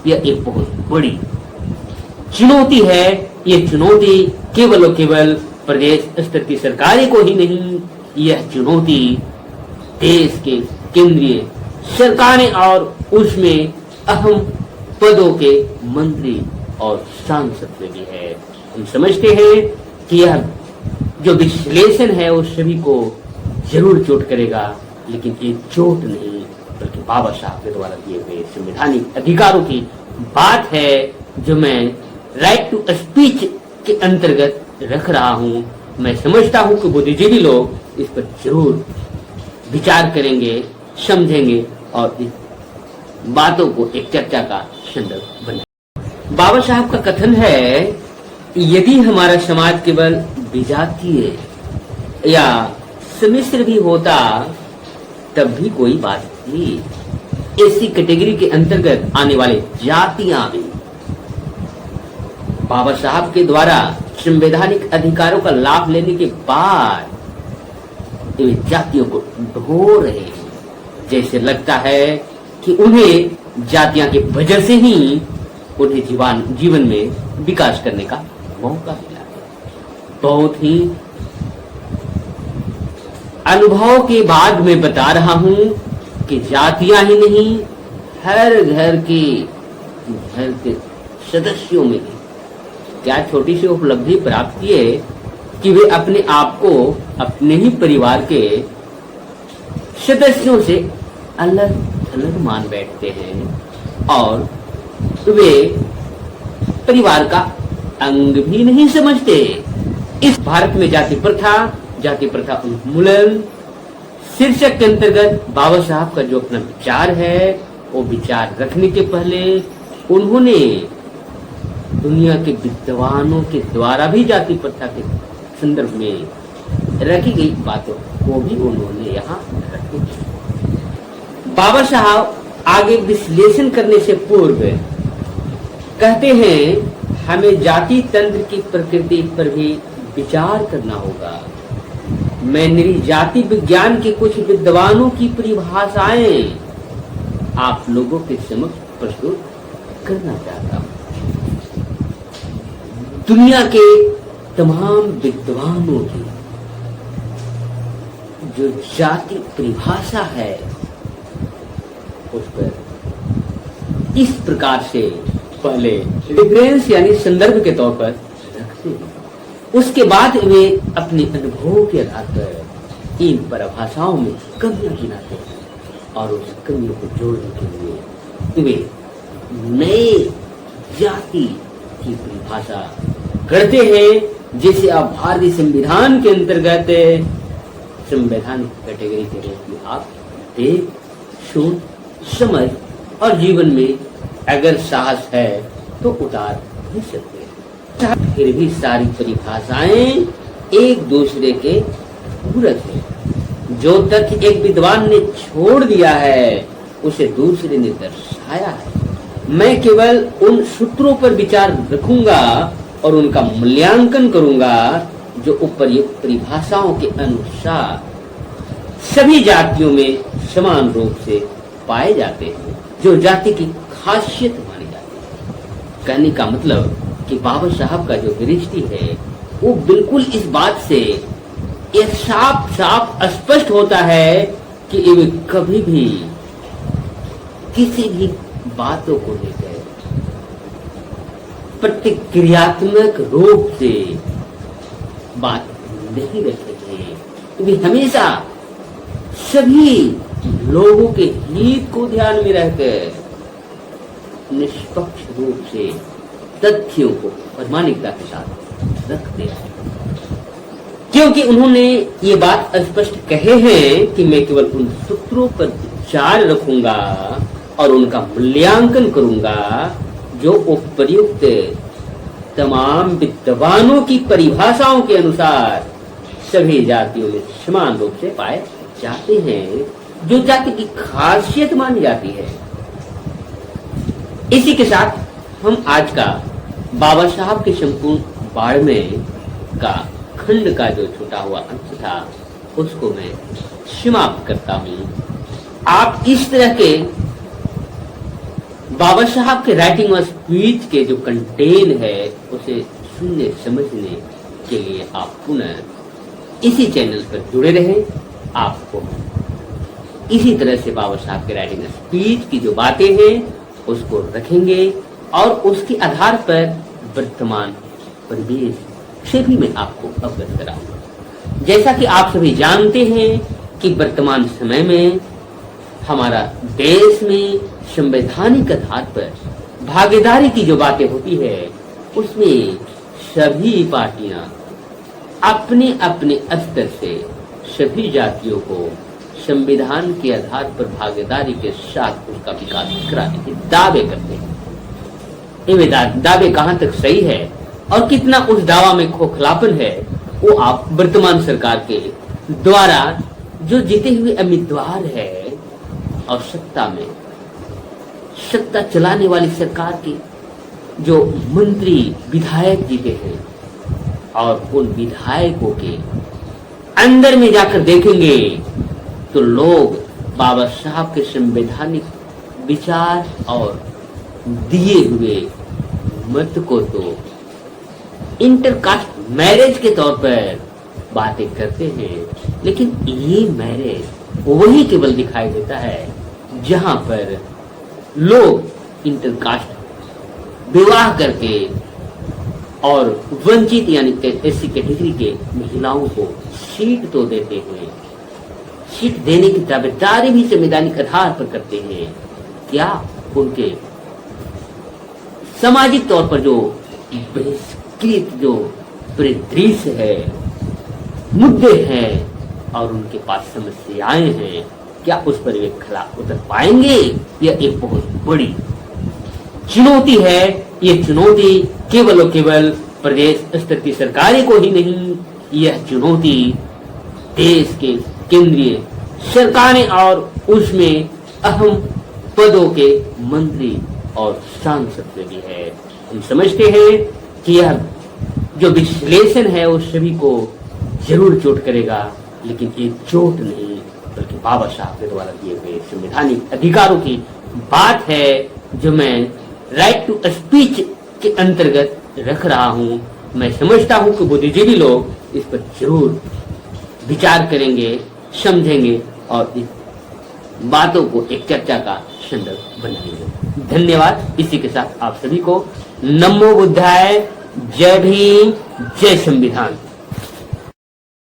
यह एक बहुत बड़ी चुनौती है। यह चुनौती केवल और केवल प्रदेश स्तर की सरकारें को ही नहीं, यह चुनौती देश के केंद्रीय सरकारें और उसमें अहम पदों के मंत्री और सांसद में भी है। हम समझते हैं कि यह जो विश्लेषण है वो सभी को जरूर चोट करेगा, लेकिन ये चोट नहीं बल्कि बाबा साहब के द्वारा दिए हुए संवैधानिक अधिकारों की बात है, जो मैं राइट टू स्पीच के अंतर्गत रख रहा हूं। मैं समझता हूं कि बुद्धिजीवी लोग इस पर जरूर विचार करेंगे, समझेंगे और इस बातों को एक चर्चा का संदर्भ बनाएंगे। बाबा साहब का कथन है, यदि हमारा समाज केवल विजातीय या सम्मिश्र भी होता तब भी कोई बात नहीं। ऐसी कैटेगरी के अंतर्गत आने वाले जातियां भी बाबा साहब के द्वारा संवैधानिक अधिकारों का लाभ लेने के बाद जातियों को ढो रहे हैं। जैसे लगता है कि उन्हें जातियां की वजह से ही उन्हें जीवन में विकास करने का मौका मिला है। बहुत ही अनुभव के बाद मैं बता रहा हूं कि जातियां ही नहीं, हर घर के सदस्यों में क्या छोटी सी उपलब्धि प्राप्त किए कि वे अपने आप को अपने ही परिवार के सदस्यों से अलग थलग मान बैठते हैं और वे परिवार का अंग भी नहीं समझते। इस भारत में जाति प्रथा उन्मूलन शीर्षक के अंतर्गत बाबा साहब का जो अपना विचार है, वो विचार रखने के पहले उन्होंने दुनिया के विद्वानों के द्वारा भी जाति प्रथा के संदर्भ में रखी गई बातों को भी उन्होंने यहाँ रखी। बाबा साहब आगे विश्लेषण करने से पूर्व कहते हैं, हमें जाति तंत्र की प्रकृति पर भी विचार करना होगा। मैं मेरी जाति विज्ञान के कुछ विद्वानों की परिभाषाएं आप लोगों के समक्ष प्रस्तुत करना चाहता हूं। दुनिया के तमाम विद्वानों की जो जाति परिभाषा है उस पर इस प्रकार से पहले रेफरेंस यानी संदर्भ के तौर पर रखते हैं। उसके बाद वे अपने अनुभव के आधार पर इन परिभाषाओं में कमियां गिनाते हैं और उस कमियों को जोड़ने के लिए वे नए जाति की परिभाषा करते हैं, जिसे आप भारतीय संविधान के अंतर्गत संवैधानिक कैटेगरी के रूप में आप देख, सुन, समझ और जीवन में अगर साहस है तो उतार भी सकते हैं। फिर भी सारी परिभाषाएं एक दूसरे के पूरक है। जो तथ्य एक विद्वान ने छोड़ दिया है उसे दूसरे ने दर्शाया है। मैं केवल उन सूत्रों पर विचार रखूंगा और उनका मूल्यांकन करूंगा जो उपर्युक्त परिभाषाओं के अनुसार सभी जातियों में समान रूप से पाए जाते हैं, जो जाति की खासियत मानी जाती है। कहने का मतलब कि बाबा साहब का जो दृष्टि है वो बिल्कुल इस बात से ये साफ साफ स्पष्ट होता है कि वे कभी भी किसी भी बातों को लेकर प्रतिक्रियात्मक रूप से बात नहीं रखेंगे। वे हमेशा सभी लोगों के हित को ध्यान में रहकर निष्पक्ष रूप से तथ्यों को प्रामाणिकता के साथ रखते हैं, क्योंकि उन्होंने ये बात स्पष्ट कहे हैं कि मैं केवल उन सूत्रों पर विचार रखूंगा और उनका मूल्यांकन करूंगा जो उपर्युक्त तमाम विद्वानों की परिभाषाओं के अनुसार सभी जातियों में समान रूप से पाए जाते हैं, जो जाति की खासियत मानी जाती है। इसी के साथ हम आज का बाबा साहब के संपूर्ण बाड़मेर का खंड का जो छूटा हुआ अंश था उसको मैं समाप्त करता हूं। आप इस तरह के बाबा साहब के राइटिंग और स्पीच के जो कंटेन है उसे सुनने समझने के लिए आप पुनः इसी चैनल पर जुड़े रहें। आपको इसी तरह से बाबा साहब के राइटिंग और स्पीच की जो बातें हैं उसको रखेंगे और उसके आधार पर वर्तमान परिवेश से भी मैं आपको अवगत कराऊंगा। जैसा कि आप सभी जानते हैं कि वर्तमान समय में हमारा देश में संवैधानिक आधार पर भागीदारी की जो बातें होती है उसमें सभी पार्टियां अपने अपने स्तर से सभी जातियों को संविधान के आधार पर भागीदारी के साथ उसका विकास कराने के दावे करते हैं। ये दावे कहां तक सही है और कितना उस दावा में खोखलापन है वो आप वर्तमान सरकार के द्वारा जो जीते हुए उम्मीदवार है और सत्ता चलाने वाली सरकार के जो मंत्री विधायक जीते हैं और उन विधायकों के अंदर में जाकर देखेंगे तो लोग बाबा साहब के संवैधानिक विचार और दिए हुए मत को तो इंटरकास्ट मैरिज के तौर पर बातें करते हैं, लेकिन ये मैरिज वही केवल दिखाई देता है जहां पर लोग इंटरकास्ट विवाह करके और वंचित यानी ऐसी कैटेगरी के महिलाओं को सीट तो देते हैं, सीट देने की दावेदारी भी संवैधानिक आधार पर करते हैं। क्या उनके सामाजिक तौर पर जो बहिष्कृत जो परिदृश्य है, मुद्दे हैं और उनके पास समस्याएं हैं, क्या उस पर वे खरा उतर पाएंगे? यह एक बहुत बड़ी चुनौती है। ये चुनौती केवल और केवल प्रदेश स्तर की सरकारें को ही नहीं, यह चुनौती देश के केंद्रीय सरकारें और उसमें अहम पदों के मंत्री और सांसद से भी है। हम समझते हैं कि यह जो विश्लेषण है वो सभी को जरूर चोट करेगा, लेकिन ये चोट नहीं बल्कि बाबा साहब के द्वारा दिए हुए संवैधानिक अधिकारों की बात है जो मैं राइट टू स्पीच के अंतर्गत रख रहा हूं। मैं समझता हूं कि बुद्धिजीवी लोग इस पर जरूर विचार करेंगे, समझेंगे और इस बातों को एक चर्चा का संदर्भ बनाएंगे। धन्यवाद। इसी के साथ आप सभी को नमो बुद्धाय, जय भीम, जय संविधान।